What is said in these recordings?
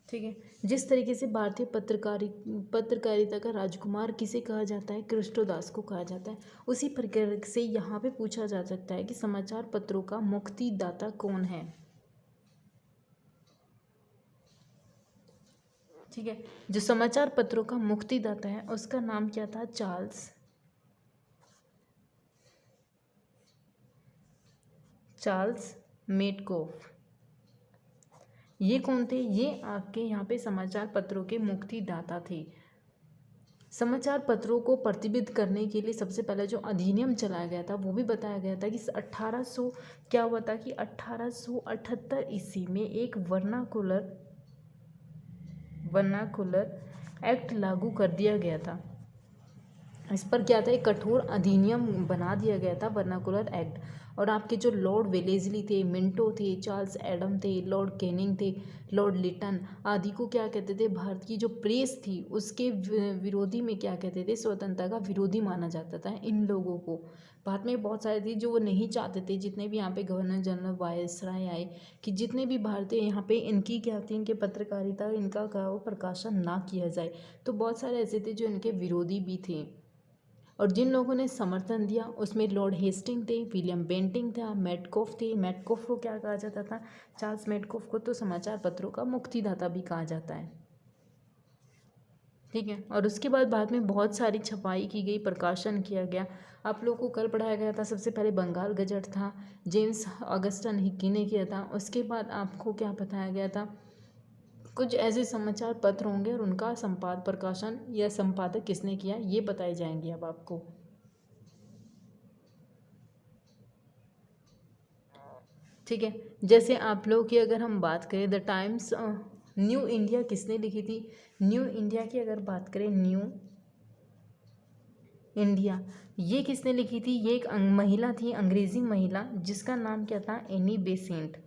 ठीक है। जिस तरीके से भारतीय पत्रकारिता का राजकुमार किसे कहा जाता है, कृष्णदास को कहा जाता है, उसी प्रकार से यहाँ पे पूछा जा सकता है कि समाचार पत्रों का मुक्तिदाता कौन है। ठीक है, जो समाचार पत्रों का मुक्तिदाता है उसका नाम क्या था, चार्ल्स मेटकोफ। ये कौन थे, ये आपके यहाँ पे समाचार पत्रों के मुक्तिदाता थे। समाचार पत्रों को प्रतिबद्ध करने के लिए सबसे पहले जो अधिनियम चलाया गया था वो भी बताया गया था कि 1800 क्या हुआ था कि 1878 ईस्वी में एक वर्नाकुलर एक्ट लागू कर दिया गया था। इस पर क्या था, एक कठोर अधिनियम बना दिया गया था, वर्नाकुलर एक्ट। और आपके जो लॉर्ड वेलेस्ली थे, मिंटो थे, चार्ल्स एडम थे, लॉर्ड कैनिंग थे, लॉर्ड लिटन आदि को क्या कहते थे, भारत की जो प्रेस थी उसके विरोधी में क्या कहते थे, स्वतंत्रता का विरोधी माना जाता था इन लोगों को। भारत में बहुत सारे थे जो वो नहीं चाहते थे, जितने भी यहाँ पे गवर्नर जनरल वायसराय आए, कि जितने भी भारतीय यहाँ पे इनकी क्या थी, इनके पत्रकारिता इनका क्या हो प्रकाशन ना किया जाए। तो बहुत सारे ऐसे थे जो इनके विरोधी भी थे। और जिन लोगों ने समर्थन दिया उसमें लॉर्ड हेस्टिंग थे, विलियम बेंटिंग था, मेटकोफ थे। मेटकोफ को क्या कहा जाता था, चार्ल्स मेटकोफ को तो समाचार पत्रों का मुक्तिदाता भी कहा जाता है। ठीक है। और उसके बाद में बहुत सारी छपाई की गई, प्रकाशन किया गया। आप लोगों को कल पढ़ाया गया था, सबसे पहले बंगाल गजट था, जेम्स ऑगस्टन हिक्की ने किया था। उसके बाद आपको क्या बताया गया था, कुछ ऐसे समाचार पत्र होंगे और उनका प्रकाशन या संपादक किसने किया ये बताए जाएंगे अब आपको। ठीक है। जैसे आप लोग की अगर हम बात करें, द टाइम्स न्यू इंडिया किसने लिखी थी, न्यू इंडिया की अगर बात करें, न्यू इंडिया ये किसने लिखी थी, ये एक महिला थी, अंग्रेजी महिला, जिसका नाम क्या था, एनी बेसेंट।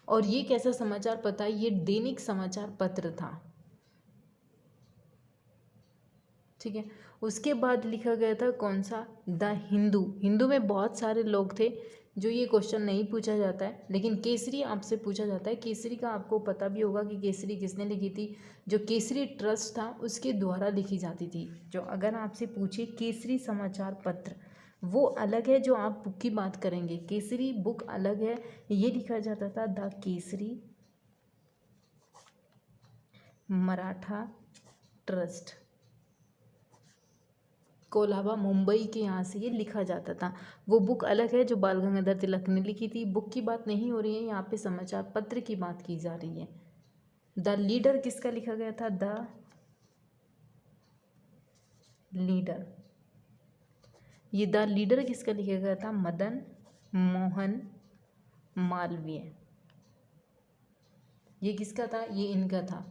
और ये कैसा समाचार पत्र है, ये दैनिक समाचार पत्र था। ठीक है। उसके बाद लिखा गया था कौन सा, द हिंदू। हिंदू में बहुत सारे लोग थे, जो ये क्वेश्चन नहीं पूछा जाता है, लेकिन केसरी आपसे पूछा जाता है। केसरी का आपको पता भी होगा कि केसरी किसने लिखी थी, जो केसरी ट्रस्ट था उसके द्वारा लिखी जाती थी। जो अगर आपसे पूछे केसरी समाचार पत्र, वो अलग है, जो आप बुक की बात करेंगे केसरी बुक अलग है। ये लिखा जाता था द केसरी मराठा ट्रस्ट, कोलाबा मुंबई के यहाँ से ये लिखा जाता था। वो बुक अलग है जो बाल गंगाधर तिलक ने लिखी थी। बुक की बात नहीं हो रही है यहाँ पे, समाचार पत्र की बात की जा रही है। द लीडर किसका लिखा गया था, द लीडर, ये द लीडर किसका लिखा गया था, मदन मोहन मालवीय। ये किसका था, ये इनका था।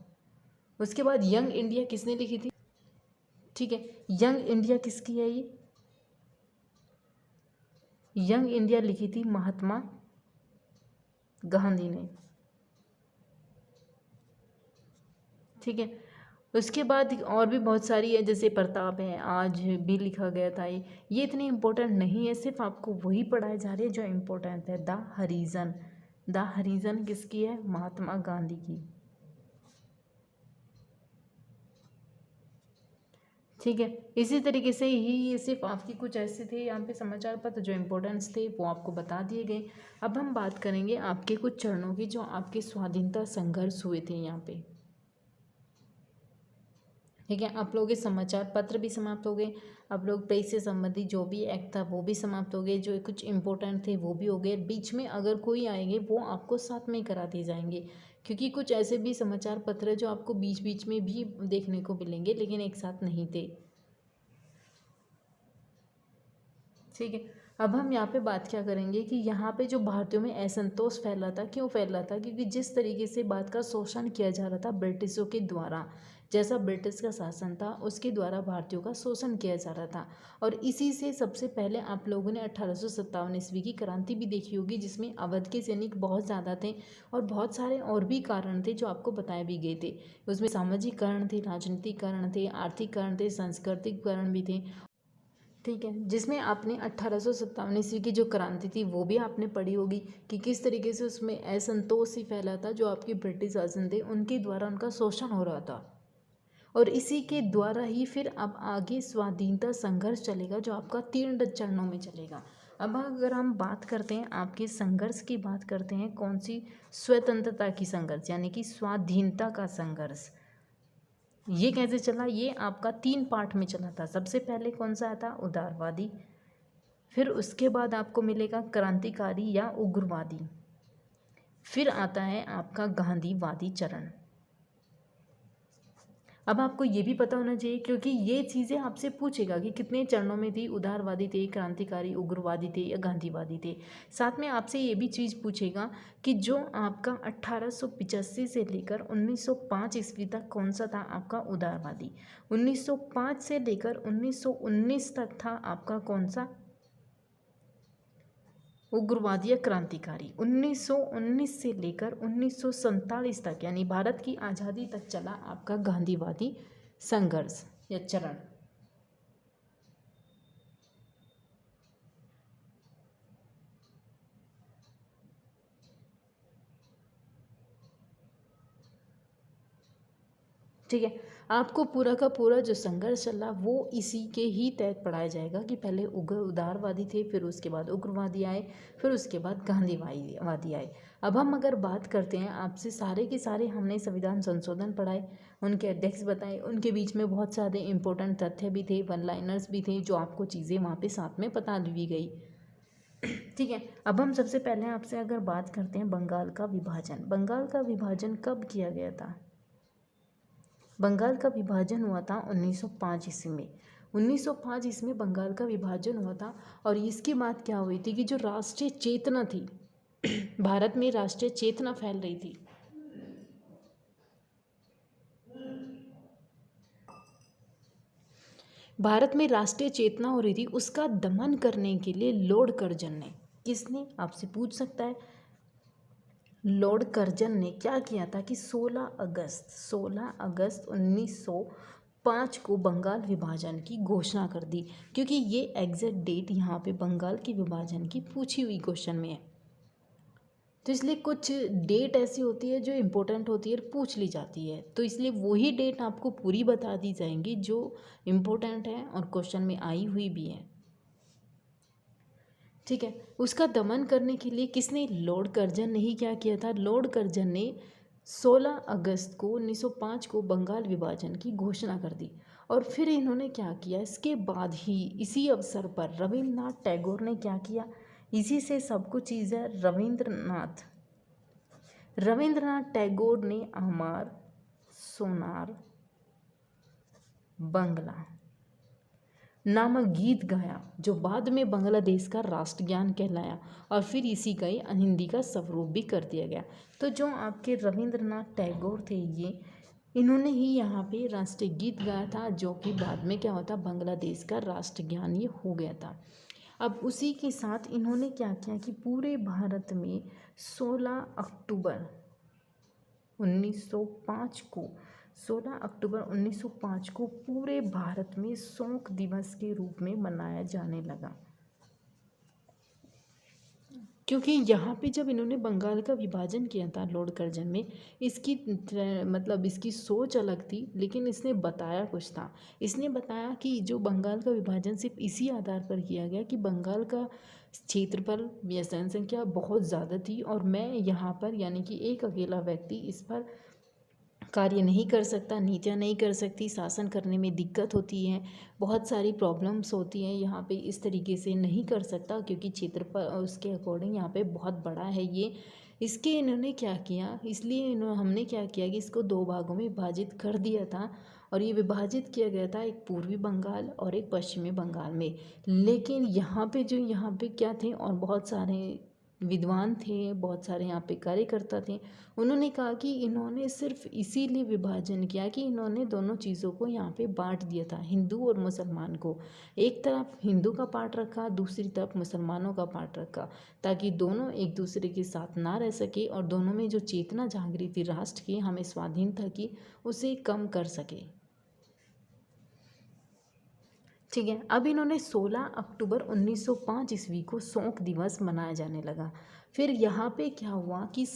उसके बाद यंग इंडिया किसने लिखी थी, ठीक है, यंग इंडिया किसकी है, ये यंग इंडिया लिखी थी महात्मा गांधी ने। ठीक है। उसके बाद और भी बहुत सारी है, जैसे प्रताप है, आज भी लिखा गया था। ये इतनी इम्पोर्टेंट नहीं है, सिर्फ आपको वही पढ़ाए जा रहे हैं जो इम्पोर्टेंट है। द हरिजन, द हरिजन किसकी है, महात्मा गांधी की। ठीक है। इसी तरीके से ही ये सिर्फ आपकी कुछ ऐसे थे यहाँ पे समाचार पत्र जो इम्पोर्टेंस थे वो आपको बता दिए गए। अब हम बात करेंगे आपके कुछ चरणों की जो आपके स्वाधीनता संघर्ष हुए थे यहाँ पे। ठीक है। आप लोगों के समाचार पत्र भी समाप्त हो गए, आप लोग प्रेस से संबंधित जो भी एक्ट था वो भी समाप्त हो गए, जो कुछ इंपॉर्टेंट थे वो भी हो गए। बीच में अगर कोई आएंगे वो आपको साथ में करा दिए जाएंगे, क्योंकि कुछ ऐसे भी समाचार पत्र है जो आपको बीच बीच में भी देखने को मिलेंगे लेकिन एक साथ नहीं थे। ठीक है। अब हम यहाँ पे बात क्या करेंगे कि यहाँ पे जो भारतीयों में असंतोष फैला था, क्यों फैला था, क्योंकि जिस तरीके से बात का शोषण किया जा रहा था ब्रिटिशों के द्वारा, जैसा ब्रिटिश का शासन था उसके द्वारा भारतीयों का शोषण किया जा रहा था। और इसी से सबसे पहले आप लोगों ने 1857 ईस्वी की क्रांति भी देखी होगी, जिसमें अवध के सैनिक बहुत ज़्यादा थे और बहुत सारे और भी कारण थे जो आपको बताए भी गए थे। उसमें सामाजिक कारण थे, राजनीतिक कारण थे, आर्थिक कारण थे, सांस्कृतिक कारण भी थे। ठीक है, जिसमें आपने 1857 ईस्वी की जो क्रांति थी वो भी आपने पढ़ी होगी कि किस तरीके से उसमें असंतोष ही फैला था, जो आपके ब्रिटिश शासन थे उनके द्वारा उनका शोषण हो रहा था। और इसी के द्वारा ही फिर अब आगे स्वाधीनता संघर्ष चलेगा, जो आपका 3 चरणों में चलेगा। अब अगर हम बात करते हैं आपके संघर्ष की, बात करते हैं कौन सी, स्वतंत्रता की संघर्ष यानी कि स्वाधीनता का संघर्ष। ये कैसे चला, ये आपका 3 पार्ट में चला था। सबसे पहले कौन सा आता, उदारवादी, फिर उसके बाद आपको मिलेगा क्रांतिकारी या उग्रवादी, फिर आता है आपका गांधीवादी चरण। अब आपको ये भी पता होना चाहिए, क्योंकि ये चीज़ें आपसे पूछेगा कि कितने चरणों में थी, उदारवादी थे, क्रांतिकारी, उग्रवादी थे या गांधीवादी थे। साथ में आपसे ये भी चीज़ पूछेगा कि जो आपका 1885 से लेकर 1905 ईस्वी तक कौन सा था आपका उदारवादी, 1905 से लेकर 1919 तक था आपका कौन सा, उग्रवादी या क्रांतिकारी। 1919 से लेकर 1947 तक यानी भारत की आज़ादी तक चला आपका गांधीवादी संघर्ष या चरण। ठीक है, आपको पूरा का पूरा जो संघर्ष चला वो इसी के ही तहत पढ़ाया जाएगा कि पहले उदारवादी थे, फिर उसके बाद उग्रवादी आए, फिर उसके बाद गांधीवादी आए। अब हम अगर बात करते हैं, आपसे सारे के सारे हमने संविधान संशोधन पढ़ाए, उनके अध्यक्ष बताए, उनके बीच में बहुत सारे इंपॉर्टेंट तथ्य भी थे, वन लाइनर्स भी थे, जो आपको चीज़ें वहाँ पे साथ में बता दी गई। ठीक है, अब हम सबसे पहले आपसे अगर बात करते हैं बंगाल का विभाजन। बंगाल का विभाजन कब किया गया था? बंगाल का विभाजन हुआ था 1905 ईस्वी में। 1905 ईस्वी में बंगाल का विभाजन हुआ था। और इसकी बात क्या हुई थी कि जो राष्ट्रीय चेतना थी भारत में राष्ट्रीय चेतना फैल रही थी। भारत में राष्ट्रीय चेतना हो रही थी, उसका दमन करने के लिए लॉर्ड कर्जन ने, किसने, आपसे पूछ सकता है, लॉर्ड कर्जन ने क्या किया था कि 16 अगस्त 1905 को बंगाल विभाजन की घोषणा कर दी। क्योंकि ये एग्जैक्ट डेट यहाँ पे बंगाल के विभाजन की पूछी हुई क्वेश्चन में है, तो इसलिए कुछ डेट ऐसी होती है जो इम्पोर्टेंट होती है, पूछ ली जाती है, तो इसलिए वही डेट आपको पूरी बता दी जाएंगी जो इम्पोर्टेंट है और क्वेश्चन में आई हुई भी है। ठीक है, उसका दमन करने के लिए किसने, लॉर्ड कर्जन ने ही क्या किया था, लॉर्ड कर्जन ने 16 अगस्त को 1905 को बंगाल विभाजन की घोषणा कर दी। और फिर इन्होंने क्या किया, इसके बाद ही इसी अवसर पर रविन्द्रनाथ टैगोर ने क्या किया, इसी से सब कुछ चीज़ है, रविन्द्रनाथ टैगोर ने अमर सोनार बंगला नामक गीत गाया, जो बाद में बांग्लादेश का राष्ट्रगान कहलाया, और फिर इसी का ही हिंदी का स्वरूप भी कर दिया गया। तो जो आपके रविंद्रनाथ टैगोर थे, ये इन्होंने ही यहाँ पे राष्ट्रीय गीत गाया था, जो कि बाद में क्या होता, बांग्लादेश का राष्ट्रगान ये हो गया था। अब उसी के साथ इन्होंने क्या किया कि पूरे भारत में 16 अक्टूबर 1905 को 16 अक्टूबर 1905 को पूरे भारत में शोक दिवस के रूप में मनाया जाने लगा। क्योंकि यहाँ पे जब इन्होंने बंगाल का विभाजन किया था लॉर्ड कर्जन में, इसकी मतलब इसकी सोच अलग थी, लेकिन इसने बताया कुछ था। इसने बताया कि जो बंगाल का विभाजन सिर्फ इसी आधार पर किया गया कि बंगाल का क्षेत्रफल या जनसंख्या बहुत ज़्यादा थी, और मैं यहाँ पर यानी कि एक अकेला व्यक्ति इस पर कार्य नहीं कर सकता, नीतियाँ नहीं कर सकती, शासन करने में दिक्कत होती है, बहुत सारी प्रॉब्लम्स होती हैं, यहाँ पे इस तरीके से नहीं कर सकता, क्योंकि क्षेत्र पर उसके अकॉर्डिंग यहाँ पे बहुत बड़ा है ये। इसके इन्होंने क्या किया, इसलिए हमने क्या किया कि इसको 2 भागों में विभाजित कर दिया था, और ये विभाजित किया गया था एक पूर्वी बंगाल और एक पश्चिमी बंगाल में। लेकिन यहाँ पे क्या थे, और बहुत सारे विद्वान थे, बहुत सारे यहाँ पे कार्यकर्ता थे, उन्होंने कहा कि इन्होंने सिर्फ इसीलिए विभाजन किया कि इन्होंने दोनों चीज़ों को यहाँ पे बांट दिया था, हिंदू और मुसलमान को। एक तरफ हिंदू का पार्ट रखा, दूसरी तरफ मुसलमानों का पार्ट रखा, ताकि दोनों एक दूसरे के साथ ना रह सके, और दोनों में जो चेतना जाग रही थी राष्ट्र की, हमें स्वाधीनता की, उसे कम कर सके। ठीक है। अब इन्होंने 16 अक्टूबर 1905 ईस्वी को शोक दिवस मनाया जाने लगा। फिर यहाँ पे क्या हुआ कि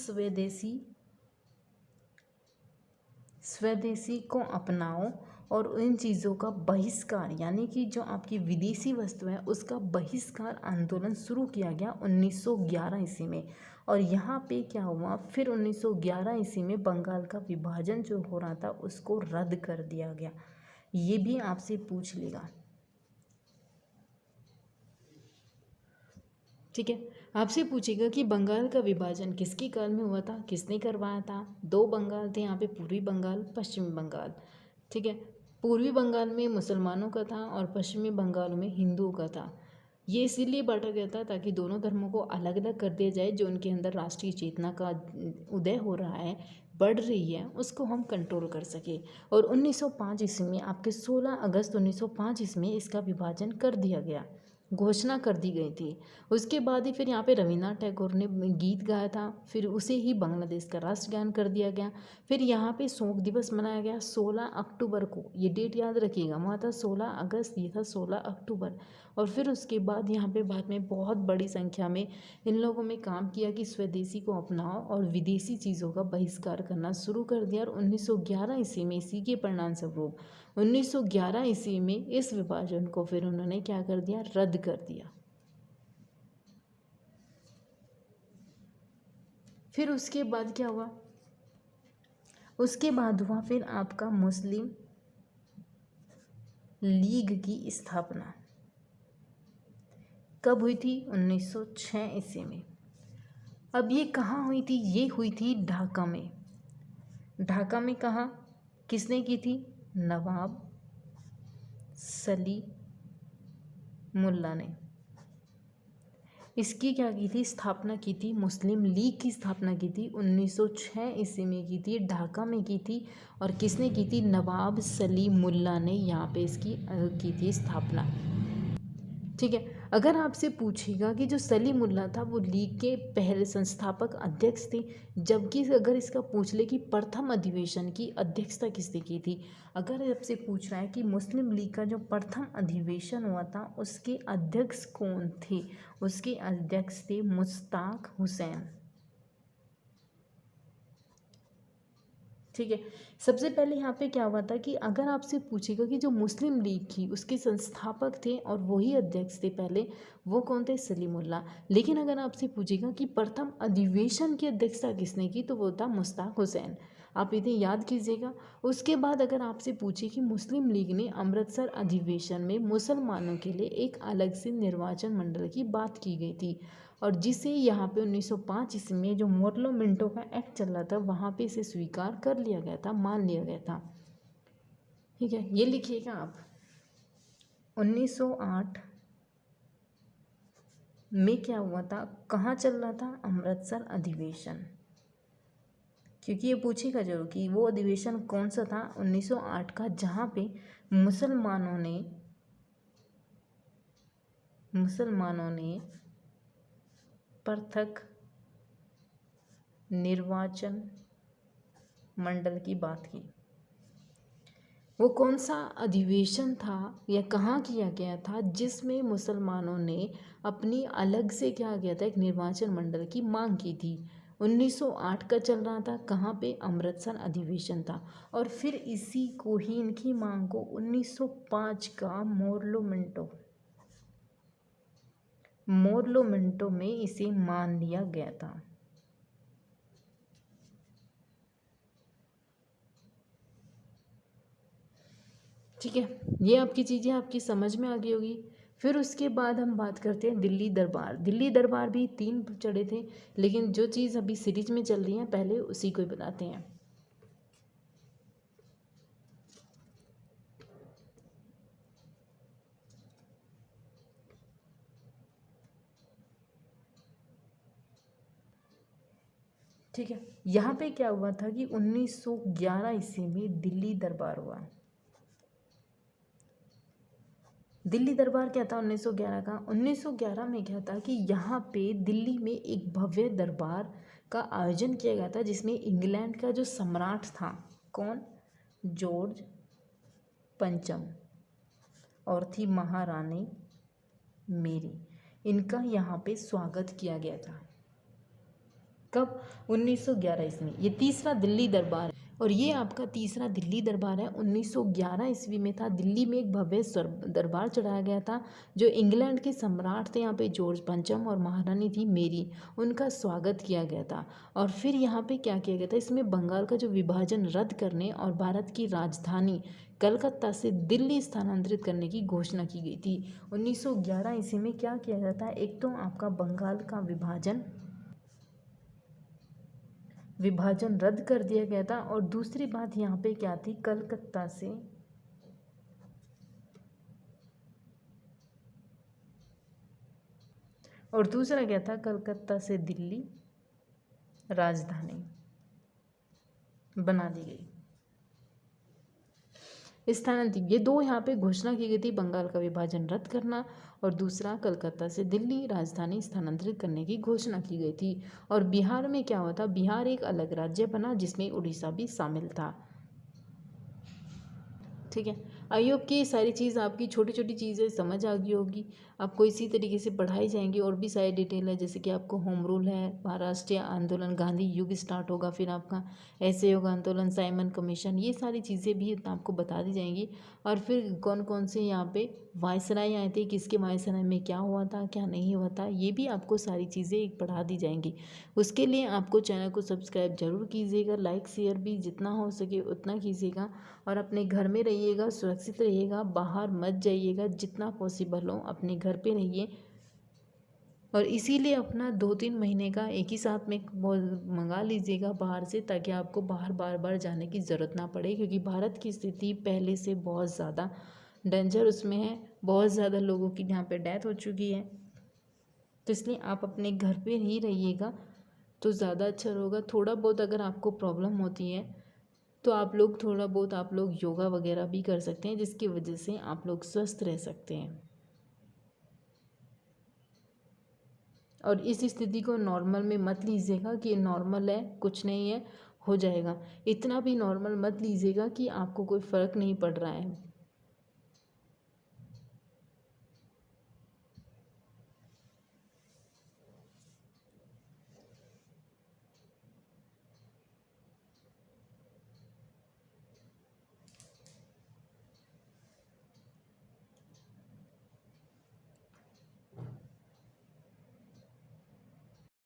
स्वदेशी को अपनाओ और इन चीज़ों का बहिष्कार, यानी कि जो आपकी विदेशी वस्तु है उसका बहिष्कार आंदोलन शुरू किया गया 1911 ईस्वी में। और यहाँ पे क्या हुआ, फिर 1911 ईस्वी में बंगाल का विभाजन जो हो रहा था उसको रद्द कर दिया गया। ये भी आपसे पूछ लेगा। ठीक है, आपसे पूछेगा कि बंगाल का विभाजन किसके काल में हुआ था, किसने करवाया था। दो बंगाल थे यहाँ पे, पूर्वी बंगाल, पश्चिमी बंगाल। ठीक है, पूर्वी बंगाल में मुसलमानों का था और पश्चिमी बंगाल में हिंदुओं का था। ये इसीलिए बांटा गया था ताकि दोनों धर्मों को अलग अलग कर दिया जाए। जो उनके अंदर राष्ट्रीय चेतना का उदय हो रहा है, बढ़ रही है, उसको हम कंट्रोल कर सके। और 1905 ईस्वी में, आपके 16 अगस्त 1905 ईस्वी में इसका विभाजन कर दिया गया, घोषणा कर दी गई थी। उसके बाद ही फिर यहाँ पे रविन्द्रनाथ टैगोर ने गीत गाया था, फिर उसे ही बांग्लादेश का राष्ट्रगान कर दिया गया। फिर यहाँ पे शोक दिवस मनाया गया 16 अक्टूबर को। ये डेट याद रखिएगा, वहाँ था 16 अगस्त, ये था 16 अक्टूबर। और फिर उसके बाद यहाँ पे बाद में बहुत बड़ी संख्या में इन लोगों में काम किया कि स्वदेशी को अपनाओ और विदेशी चीज़ों का बहिष्कार करना शुरू कर दिया। और 1911 ईस्वी में इसी के परिणाम स्वरूप 1911 ईस्वी में इस विभाजन को फिर उन्होंने क्या कर दिया, रद्द कर दिया। फिर उसके बाद क्या हुआ, उसके बाद हुआ फिर आपका मुस्लिम लीग की स्थापना। कब हुई थी, 1906 ईस्वी में। अब ये कहाँ हुई थी, ये हुई थी ढाका में। ढाका में कहाँ, किसने की थी, नवाब सलीमुल्लाह ने इसकी क्या की थी, स्थापना की थी। मुस्लिम लीग की स्थापना की थी 1906 ईस्वी में की थी, ढाका में की थी। और किसने की थी, नवाब सलीमुल्लाह ने यहाँ पे इसकी की थी स्थापना। ठीक है, अगर आपसे पूछेगा कि जो सलीमुल्लाह था वो लीग के पहले संस्थापक अध्यक्ष थे, जबकि अगर इसका पूछ ले कि प्रथम अधिवेशन की अध्यक्षता किसने की थी, अगर आपसे पूछ रहा है कि मुस्लिम लीग का जो प्रथम अधिवेशन हुआ था उसके अध्यक्ष कौन थे, उसके अध्यक्ष थे मुश्ताक हुसैन। ठीक है, सबसे पहले यहाँ पे क्या हुआ था कि अगर आपसे पूछेगा कि जो मुस्लिम लीग थी उसके संस्थापक थे और वही अध्यक्ष थे पहले, वो कौन थे, सलीमुल्लाह। लेकिन अगर आपसे पूछेगा कि प्रथम अधिवेशन की अध्यक्षता किसने की, तो वो था मुश्ताक हुसैन। आप इन्हें याद कीजिएगा। उसके बाद अगर आपसे पूछे कि मुस्लिम लीग ने अमृतसर अधिवेशन में मुसलमानों के लिए एक अलग से निर्वाचन मंडल की बात की गई थी, और जिसे यहाँ पे 1905 ईस्वी में जो मोर्लो मिंटो का एक्ट चल रहा था वहाँ पे इसे स्वीकार कर लिया गया था, मान लिया गया था। ठीक है, ये लिखिएगा आप। 1908 में क्या हुआ था, कहाँ चल रहा था, अमृतसर अधिवेशन। क्योंकि ये पूछेगा जरूर कि वो अधिवेशन कौन सा था, 1908 का, जहाँ पे मुसलमानों ने पृथक निर्वाचन मंडल की बात की। वो कौन सा अधिवेशन था या कहाँ किया गया था, जिसमें मुसलमानों ने अपनी अलग से क्या किया था, एक निर्वाचन मंडल की मांग की थी। 1908 का चल रहा था, कहाँ पे, अमृतसर अधिवेशन था। और फिर इसी को ही, इनकी मांग को 1905 का मोर्लो मिंटो में इसे मान लिया गया था। ठीक है, ये आपकी चीज़ें आपकी समझ में आ गई होगी। फिर उसके बाद हम बात करते हैं दिल्ली दरबार। दिल्ली दरबार भी 3 चढ़े थे, लेकिन जो चीज़ अभी सीरीज में चल रही है पहले उसी को ही बताते हैं। ठीक है, यहाँ पे क्या हुआ था कि 1911 ईस्वी में दिल्ली दरबार हुआ। दिल्ली दरबार क्या था 1911 का, 1911 में क्या था कि यहाँ पे दिल्ली में एक भव्य दरबार का आयोजन किया गया था, जिसमें इंग्लैंड का जो सम्राट था, कौन, जॉर्ज पंचम, और थी महारानी मेरी। इनका यहाँ पे स्वागत किया गया था। कब? 1911 ईस्वी। ये तीसरा दिल्ली दरबार है और ये आपका तीसरा दिल्ली दरबार है। 1911 ईस्वी में था। दिल्ली में एक भव्य दरबार चढ़ाया गया था। जो इंग्लैंड के सम्राट थे यहाँ पे जॉर्ज पंचम और महारानी थी मेरी, उनका स्वागत किया गया था। और फिर यहाँ पे क्या किया गया था, इसमें बंगाल का जो विभाजन रद्द करने और भारत की राजधानी कलकत्ता से दिल्ली स्थानांतरित करने की घोषणा की गई थी। 1911 ईस्वी में क्या किया गया था, एक तो आपका बंगाल का विभाजन रद्द कर दिया गया था और दूसरी बात यहाँ पे क्या थी, कलकत्ता से और दूसरा क्या था, कलकत्ता से दिल्ली राजधानी बना दी गई, स्थानांतरित। ये दो यहाँ पे घोषणा की गई थी, बंगाल का विभाजन रद्द करना और दूसरा कलकत्ता से दिल्ली राजधानी स्थानांतरित करने की घोषणा की गई थी। और बिहार में क्या हुआ था, बिहार एक अलग राज्य बना जिसमें उड़ीसा भी शामिल था। ठीक है, आई होप कि ये सारी चीज़ आपकी छोटी छोटी चीज़ें समझ आ गई होगी। आपको इसी तरीके से पढ़ाई जाएंगी। और भी सारी डिटेल है, जैसे कि आपको होम रूल है, महाराष्ट्रीय आंदोलन, गांधी युग स्टार्ट होगा, फिर आपका ऐसे योग आंदोलन, साइमन कमीशन, ये सारी चीज़ें भी आपको बता दी जाएंगी। और फिर कौन कौन से यहाँ पे वायसराय आए थे, किसके वायसराय में क्या हुआ था, क्या नहीं हुआ था, ये भी आपको सारी चीज़ें पढ़ा दी जाएंगी। उसके लिए आपको चैनल को सब्सक्राइब जरूर कीजिएगा, लाइक शेयर भी जितना हो सके उतना कीजिएगा। और अपने घर में रहिएगा, सुरक्षित रहिएगा, बाहर मत जाइएगा, जितना पॉसिबल हो अपने घर पे रहिए। और इसीलिए अपना 2-3 महीने का एक ही साथ में मंगा लीजिएगा बाहर से, ताकि आपको बाहर बार बार जाने की ज़रूरत ना पड़े। क्योंकि भारत की स्थिति पहले से बहुत ज़्यादा डेंजर उसमें है, बहुत ज़्यादा लोगों की यहाँ पे डेथ हो चुकी है। तो इसलिए आप अपने घर पे ही रहिएगा तो ज़्यादा अच्छा होगा। थोड़ा बहुत अगर आपको प्रॉब्लम होती है तो आप लोग थोड़ा बहुत आप लोग योगा वगैरह भी कर सकते हैं, जिसकी वजह से आप लोग स्वस्थ रह सकते हैं। और इस स्थिति को नॉर्मल में मत लीजिएगा कि नॉर्मल है, कुछ नहीं है, हो जाएगा। इतना भी नॉर्मल मत लीजिएगा कि आपको कोई फ़र्क नहीं पड़ रहा है।